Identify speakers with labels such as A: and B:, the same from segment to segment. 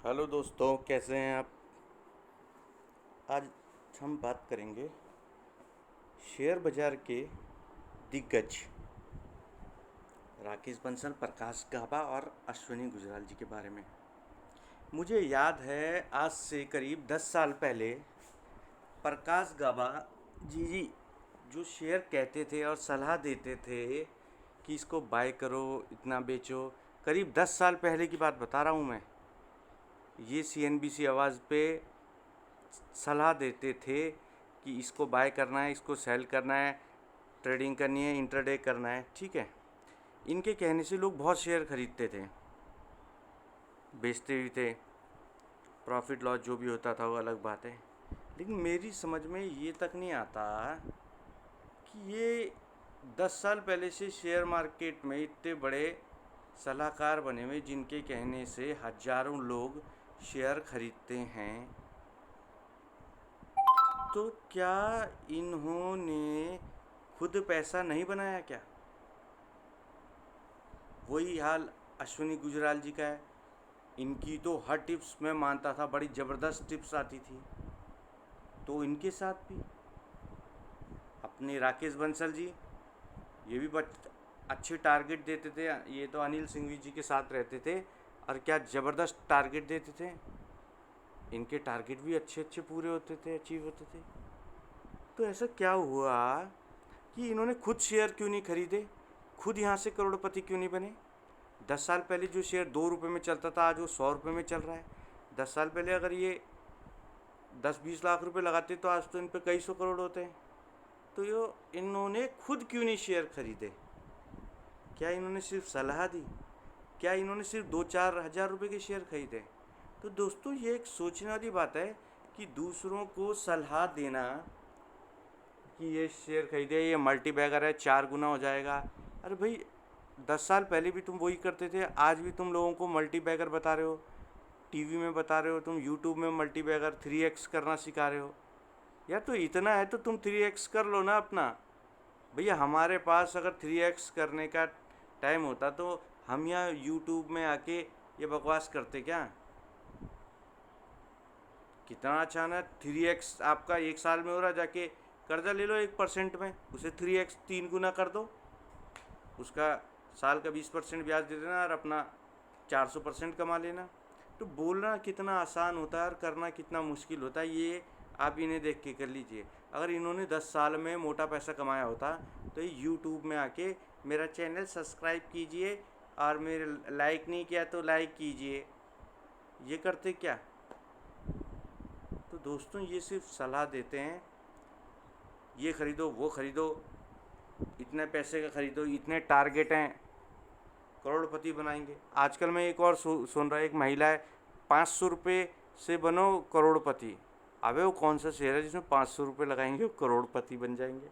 A: Hello दोस्तों, कैसे हैं आप। आज हम बात करेंगे शेयर बाजार के दिग्गज राकेश बंसल, प्रकाश गाबा और अश्विनी गुजराल जी के बारे में। मुझे याद है आज से करीब 10 साल पहले प्रकाश गाबा जी जो शेयर कहते थे और सलाह देते थे कि इसको बाय करो, इतना बेचो। करीब 10 साल पहले की बात बता रहा हूँ मैं। ये CNBC आवाज़ पे सलाह देते थे कि इसको बाय करना है, इसको सेल करना है, ट्रेडिंग करनी है, इंट्राडे करना है। ठीक है, इनके कहने से लोग बहुत शेयर खरीदते थे, बेचते भी थे। प्रॉफिट लॉस जो भी होता था वो अलग बात है, लेकिन मेरी समझ में ये तक नहीं आता कि ये 10 साल पहले से शेयर मार्केट में इतने बड़े सलाहकार बने हुए जिनके कहने से हजारों लोग शेयर खरीदते हैं, तो क्या इन्होंने खुद पैसा नहीं बनाया क्या। वही हाल अश्विनी गुजराल जी का है। इनकी तो हर टिप्स मैं मानता था, बड़ी ज़बरदस्त टिप्स आती थी। तो इनके साथ भी अपने राकेश बंसल जी, ये भी अच्छे टारगेट देते थे। ये तो अनिल सिंघवी जी के साथ रहते थे और क्या ज़बरदस्त टारगेट देते थे। इनके टारगेट भी अच्छे अच्छे पूरे होते थे, अचीव होते थे। तो ऐसा क्या हुआ कि इन्होंने खुद शेयर क्यों नहीं खरीदे, खुद यहाँ से करोड़पति क्यों नहीं बने। 10 साल पहले जो शेयर 2 रुपये में चलता था, आज वो 100 रुपये में चल रहा है। 10 साल पहले अगर ये 10-20 लाख रुपए लगाते तो आज तो इन पे कई सौ करोड़ होते हैं। तो ये इन्होंने खुद क्यों नहीं शेयर खरीदे। क्या इन्होंने सिर्फ सलाह दी, क्या इन्होंने सिर्फ 2-4 हज़ार रुपये के शेयर खरीदे। तो दोस्तों, ये एक सोचने वाली बात है कि दूसरों को सलाह देना कि ये शेयर खरीदे, ये मल्टी बैगर है, 4 गुना हो जाएगा। अरे भाई, 10 साल पहले भी तुम वही करते थे, आज भी तुम लोगों को मल्टी बैगर बता रहे हो, टीवी में बता रहे हो, तुम यूट्यूब में मल्टी बैगर 3x करना सिखा रहे हो। यार, तो इतना है तो तुम 3x कर लो ना अपना। भैया, हमारे पास अगर 3x करने का टाइम होता तो हम यहाँ यूट्यूब में आके ये बकवास करते क्या। कितना अच्छा ना, 3x आपका 1 साल में हो रहा, जाके कर्जा ले लो 1% में, उसे 3x 3 गुना कर दो, उसका साल का 20% ब्याज दे देना और अपना 400% कमा लेना। तो बोलना कितना आसान होता है और करना कितना मुश्किल होता है, ये आप इन्हें देख के कर लीजिए। अगर इन्होंने 10 साल में मोटा पैसा कमाया होता तो ये यूट्यूब में आके मेरा चैनल सब्सक्राइब कीजिए और मेरे लाइक नहीं किया तो लाइक कीजिए, ये करते क्या। तो दोस्तों, ये सिर्फ सलाह देते हैं, ये ख़रीदो, वो ख़रीदो, इतने पैसे का ख़रीदो, इतने टारगेट हैं, करोड़पति बनाएंगे। आजकल मैं एक और सुन रहा, एक महिला है, 500 रुपये से बनो करोड़पति। अबे, वो कौन सा शेयर है जिसमें 500 रुपये लगाएंगे वो करोड़पति बन जाएंगे।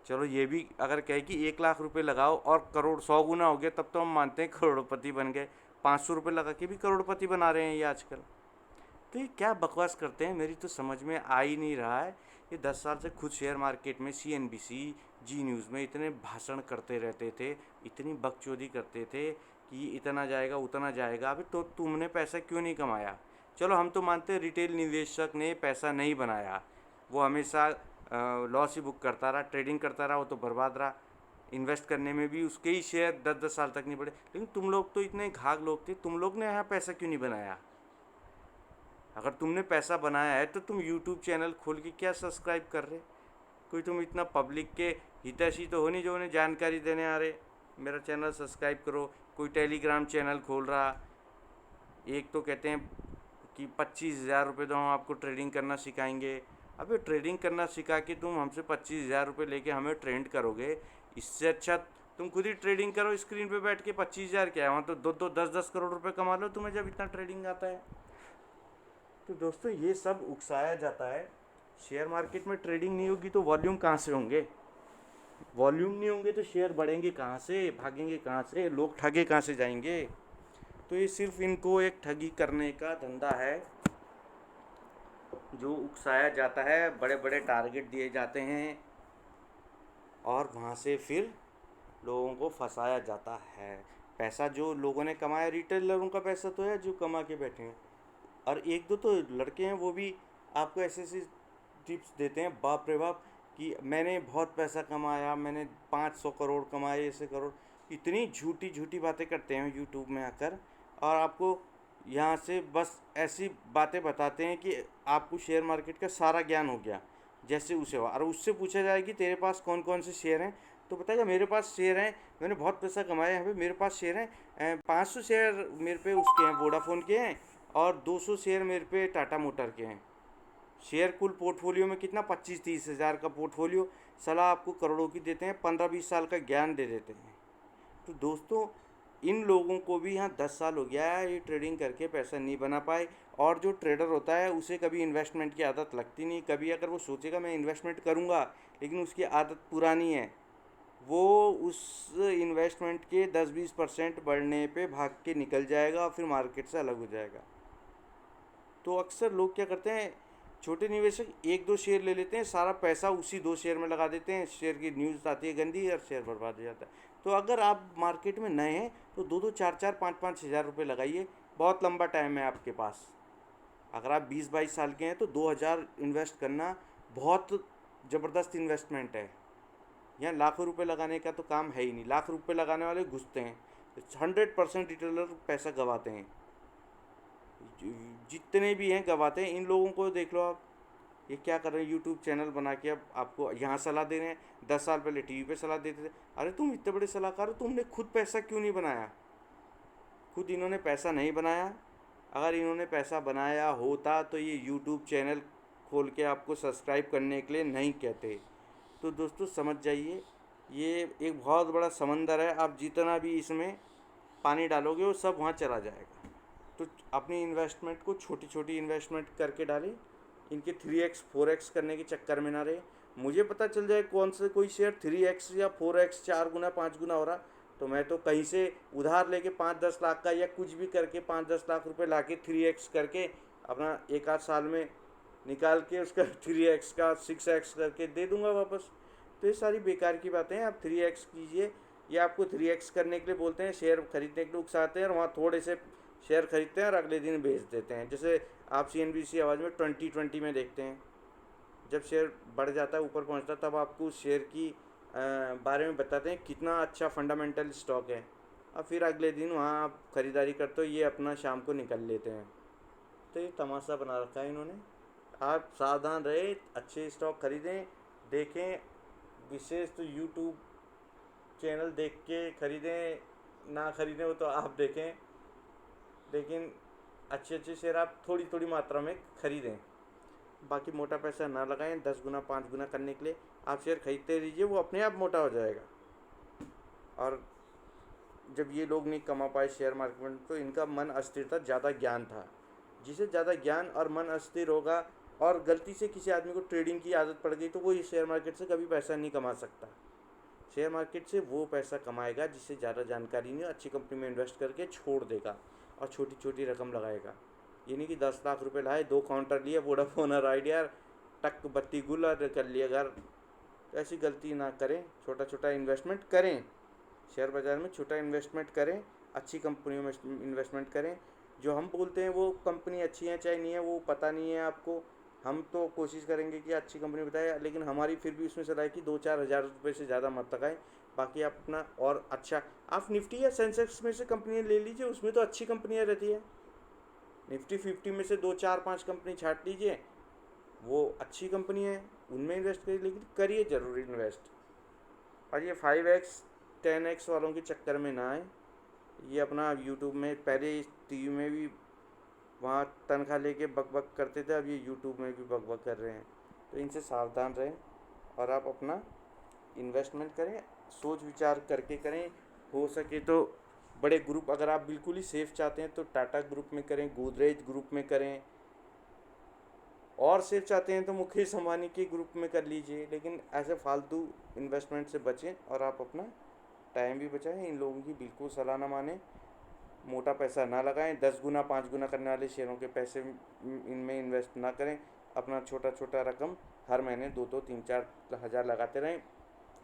A: चलो, ये भी अगर कहे कि 1 लाख रुपये लगाओ और करोड़ 100 गुना हो गया, तब तो हम मानते हैं करोड़पति बन गए। 500 रुपये लगा के भी करोड़पति बना रहे हैं ये आजकल। तो ये क्या बकवास करते हैं, मेरी तो समझ में आ ही नहीं रहा है। ये 10 साल से खुद शेयर मार्केट में CNBC, जी न्यूज़ में इतने भाषण करते रहते थे, इतनी बकचोदी करते थे कि इतना जाएगा उतना जाएगा। अभी तो तुमने पैसा क्यों नहीं कमाया। चलो, हम तो मानते हैं रिटेल निवेशक ने पैसा नहीं बनाया, वो हमेशा लॉस ही बुक करता रहा, ट्रेडिंग करता रहा, वो तो बर्बाद रहा। इन्वेस्ट करने में भी उसके ही शेयर 10-10 साल तक नहीं बढ़े। लेकिन तुम लोग तो इतने घाघ लोग थे, तुम लोग ने यहाँ पैसा क्यों नहीं बनाया। अगर तुमने पैसा बनाया है तो तुम यूट्यूब चैनल खोल के क्या सब्सक्राइब कर रहे। कोई तुम इतना पब्लिक के हितैषी तो हो नहीं जो उन्हें जानकारी देने आ रहे मेरा चैनल सब्सक्राइब करो। कोई टेलीग्राम चैनल खोल रहा, एक तो कहते हैं कि 25,000 रुपये दो, हम आपको ट्रेडिंग करना सिखाएंगे। अबे, ट्रेडिंग करना सिखा के तुम हमसे 25,000 रुपये लेके हमें ट्रेंड करोगे, इससे अच्छा तुम खुद ही ट्रेडिंग करो स्क्रीन पे बैठ के। 25,000 क्या है, वहाँ तो 2-2, 10-10 करोड़ रुपये कमा लो तुम्हें, जब इतना ट्रेडिंग आता है। तो दोस्तों, ये सब उकसाया जाता है। शेयर मार्केट में ट्रेडिंग नहीं होगी तो वॉल्यूम कहाँ से होंगे, वॉल्यूम नहीं होंगे तो शेयर बढ़ेंगे कहाँ से, भागेंगे कहाँ से, लोग ठगे कहाँ से जाएंगे। तो ये सिर्फ इनको एक ठगी करने का धंधा है, जो उकसाया जाता है, बड़े बड़े टारगेट दिए जाते हैं और वहाँ से फिर लोगों को फंसाया जाता है। पैसा जो लोगों ने कमाया, रिटेलरों का पैसा तो है जो कमा के बैठे हैं। और एक दो तो लड़के हैं वो भी आपको ऐसे ऐसे टिप्स देते हैं, बाप रे बाप, कि मैंने बहुत पैसा कमाया, मैंने 500 करोड़ कमाए, ऐसे करोड़। इतनी झूठी झूठी बातें करते हैं यूट्यूब में आकर, और आपको यहाँ से बस ऐसी बातें बताते हैं कि आपको शेयर मार्केट का सारा ज्ञान हो गया जैसे उसे हो। और उससे पूछा जाए कि तेरे पास कौन कौन से शेयर हैं, तो बताएगा मेरे पास शेयर हैं, मैंने बहुत पैसा कमाया है, मेरे पास शेयर हैं, 500 शेयर मेरे पे उसके हैं, वोडाफोन के हैं, और 200 शेयर मेरे पे टाटा मोटर के हैं। शेयर कुल पोर्टफोलियो में कितना, 25-30 हज़ार का पोर्टफोलियो, सलाह आपको करोड़ों की देते हैं, 15-20 साल का ज्ञान दे देते हैं। तो दोस्तों, इन लोगों को भी यहाँ 10 साल हो गया है, ये ट्रेडिंग करके पैसा नहीं बना पाए। और जो ट्रेडर होता है उसे कभी इन्वेस्टमेंट की आदत लगती नहीं। कभी अगर वो सोचेगा मैं इन्वेस्टमेंट करूँगा, लेकिन उसकी आदत पुरानी है, वो उस इन्वेस्टमेंट के 10-20% बढ़ने पे भाग के निकल जाएगा और फिर मार्केट से अलग हो जाएगा। तो अक्सर लोग क्या करते हैं, छोटे निवेशक एक दो शेयर ले लेते हैं, सारा पैसा उसी 2 शेयर में लगा देते हैं, शेयर की न्यूज़ आती है गंदी और शेयर बर्बाद हो जाता है। तो अगर आप मार्केट में नए हैं तो 2-2, 4-4, 5-5 हज़ार रुपये लगाइए, बहुत लंबा टाइम है आपके पास। अगर आप 20-22 साल के हैं तो 2,000 इन्वेस्ट करना बहुत ज़बरदस्त इन्वेस्टमेंट है। यहाँ लाखों रुपए लगाने का तो काम है ही नहीं, लाख रुपए लगाने वाले घुसते हैं, 100% रिटेलर पैसा गंवाते हैं, जितने भी हैं गंवाते हैं। इन लोगों को देख लो आप, ये क्या कर रहे हैं, यूट्यूब चैनल बना के अब आपको यहाँ सलाह दे रहे हैं। 10 साल पहले टीवी पे सलाह देते थे। अरे तुम इतने बड़े सलाहकार हो, तुमने खुद पैसा क्यों नहीं बनाया? खुद इन्होंने पैसा नहीं बनाया। अगर इन्होंने पैसा बनाया होता तो ये यूट्यूब चैनल खोल के आपको सब्सक्राइब करने के लिए नहीं कहते। तो दोस्तों समझ जाइए, ये एक बहुत बड़ा समंदर है, आप जितना भी इसमें पानी डालोगे वो सब वहाँ चला जाएगा। तो अपनी इन्वेस्टमेंट को छोटी छोटी इन्वेस्टमेंट करके डालें, इनके 3x 4x करने के चक्कर में ना रहे। मुझे पता चल जाए कौन से कोई शेयर 3x या 4x 4 गुना 5 गुना हो रहा, तो मैं तो कहीं से उधार लेके 5-10 लाख का या कुछ भी करके 5-10 लाख रुपए लाके 3x करके अपना 1 आध साल में निकाल के उसका 3x का 6x करके दे दूंगा वापस। तो ये सारी बेकार की बातें हैं। आप 3x कीजिए, ये आपको 3x करने के लिए बोलते हैं, शेयर खरीदने के लिए उकसाते हैं और वहाँ थोड़े से शेयर खरीदते हैं और अगले दिन बेच देते हैं। जैसे आप CNBC आवाज़ में 2020 में देखते हैं, जब शेयर बढ़ जाता है, ऊपर पहुंचता है, तब आपको उस शेयर की बारे में बताते हैं कितना अच्छा फंडामेंटल स्टॉक है, और फिर अगले दिन वहाँ आप ख़रीदारी करते हो, ये अपना शाम को निकल लेते हैं। तो ये तमाशा बना रखा है इन्होंने। आप सावधान रहे, अच्छे स्टॉक खरीदें, देखें, विशेष तो यूट्यूब चैनल देख के खरीदें, ना खरीदें वो तो आप देखें, लेकिन अच्छे अच्छे शेयर आप थोड़ी थोड़ी मात्रा में खरीदें। बाकी मोटा पैसा ना लगाएं। 10 गुना 5 गुना करने के लिए आप शेयर खरीदते रहिए, वो अपने आप मोटा हो जाएगा। और जब ये लोग नहीं कमा पाए शेयर मार्केट में, तो इनका मन अस्थिर था, ज़्यादा ज्ञान था। जिसे ज़्यादा ज्ञान और मन अस्थिर होगा और गलती से किसी आदमी को ट्रेडिंग की आदत पड़ गई, तो वो ये शेयर मार्केट से कभी पैसा नहीं कमा सकता। शेयर मार्केट से वो पैसा कमाएगा जिससे ज़्यादा जानकारी नहीं हो, अच्छी कंपनी में इन्वेस्ट करके छोड़ देगा और छोटी छोटी रकम लगाएगा। ये नहीं कि 10 लाख रुपए लाए, 2 काउंटर लिए, वोडाफोन और आइडिया, टक बत्ती गुल और कर लिया घर। तो ऐसी गलती ना करें, छोटा छोटा इन्वेस्टमेंट करें, शेयर बाज़ार में छोटा इन्वेस्टमेंट करें, अच्छी कंपनियों में इन्वेस्टमेंट करें। जो हम बोलते हैं वो कंपनी अच्छी है चाहे नहीं है वो पता नहीं है आपको, हम तो कोशिश करेंगे कि अच्छी कंपनी बताए, लेकिन हमारी फिर भी उसमें सलाह है कि 2-4 हज़ार रुपये से ज़्यादा मत लगाएं। बाकी आप अपना और अच्छा, आप निफ्टी या सेंसेक्स में से कंपनियाँ ले लीजिए, उसमें तो अच्छी कंपनियाँ रहती है। निफ्टी 50 में से 2-4-5 कंपनी छाँट लीजिए, वो अच्छी कंपनी है, उनमें इन्वेस्ट करिए, लेकिन करिए ज़रूर इन्वेस्ट। और ये 5x 10x वालों के चक्कर में ना आए। ये अपना यूट्यूब में, पहले टीवी में भी वहाँ तनख्वाह लेके बक करते थे, अब ये यूट्यूब में भी बक कर रहे हैं। तो इनसे सावधान रहें और आप अपना इन्वेस्टमेंट करें, सोच विचार करके करें। हो सके तो बड़े ग्रुप, अगर आप बिल्कुल ही सेफ चाहते हैं तो टाटा ग्रुप में करें, गोदरेज ग्रुप में करें, और सेफ चाहते हैं तो मुकेश अंबानी के ग्रुप में कर लीजिए। लेकिन ऐसे फालतू इन्वेस्टमेंट से बचें और आप अपना टाइम भी बचाएं। इन लोगों की बिल्कुल सलाह ना मानें, मोटा पैसा ना लगाएं, 10 गुना 5 गुना करने वाले शेयरों के पैसे इनमें इन्वेस्ट ना करें। अपना छोटा छोटा रकम हर महीने 2-2 3-4 हज़ार लगाते रहें।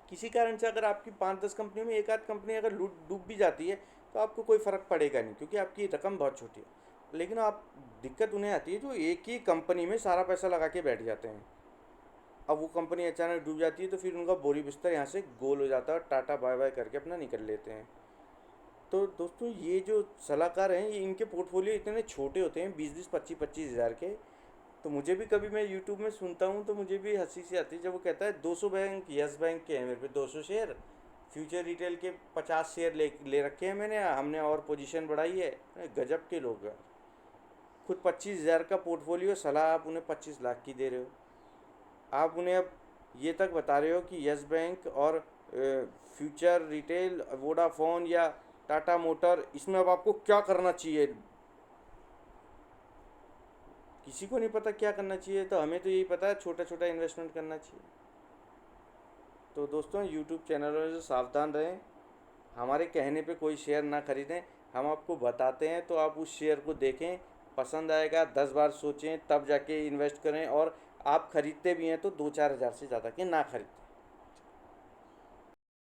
A: किसी कारण से अगर आपकी 5-10 कंपनी में एक आध कंपनी अगर डूब भी जाती है, तो आपको कोई फ़र्क पड़ेगा नहीं, क्योंकि आपकी रकम बहुत छोटी है। लेकिन आप दिक्कत उन्हें आती है जो एक ही कंपनी में सारा पैसा लगा के बैठ जाते हैं। अब वो कंपनी अचानक डूब जाती है तो फिर उनका बोरी बिस्तर यहाँ से गोल हो जाता है और टाटा बाय बाय करके अपना निकल लेते हैं। तो दोस्तों ये जो सलाहकार हैं, ये इनके पोर्टफोलियो इतने छोटे होते हैं, 20-20, 25-25 हज़ार के। तो मुझे भी कभी, मैं यूट्यूब में सुनता हूँ तो मुझे भी हंसी सी आती है जब वो कहता है 200 बैंक यस बैंक के हैं मेरे पे, 200 शेयर फ्यूचर रिटेल के, 50 शेयर ले रखे हैं मैंने, हमने और पोजीशन बढ़ाई है। गजब के लोग हैं। खुद 25 हज़ार का पोर्टफोलियो, सलाह आप उन्हें 25 लाख की दे रहे हो। आप उन्हें अब ये तक बता रहे हो कि यस बैंक और फ्यूचर रिटेल, वोडाफोन या टाटा मोटर, इसमें अब आपको क्या करना चाहिए। किसी को नहीं पता क्या करना चाहिए, तो हमें तो यही पता है छोटा छोटा इन्वेस्टमेंट करना चाहिए। तो दोस्तों यूट्यूब चैनलों से सावधान रहें, हमारे कहने पे कोई शेयर ना खरीदें। हम आपको बताते हैं तो आप उस शेयर को देखें, पसंद आएगा 10 बार सोचें तब जाके इन्वेस्ट करें, और आप खरीदते भी हैं तो 2-4 हज़ार से ज़्यादा के ना खरीदें।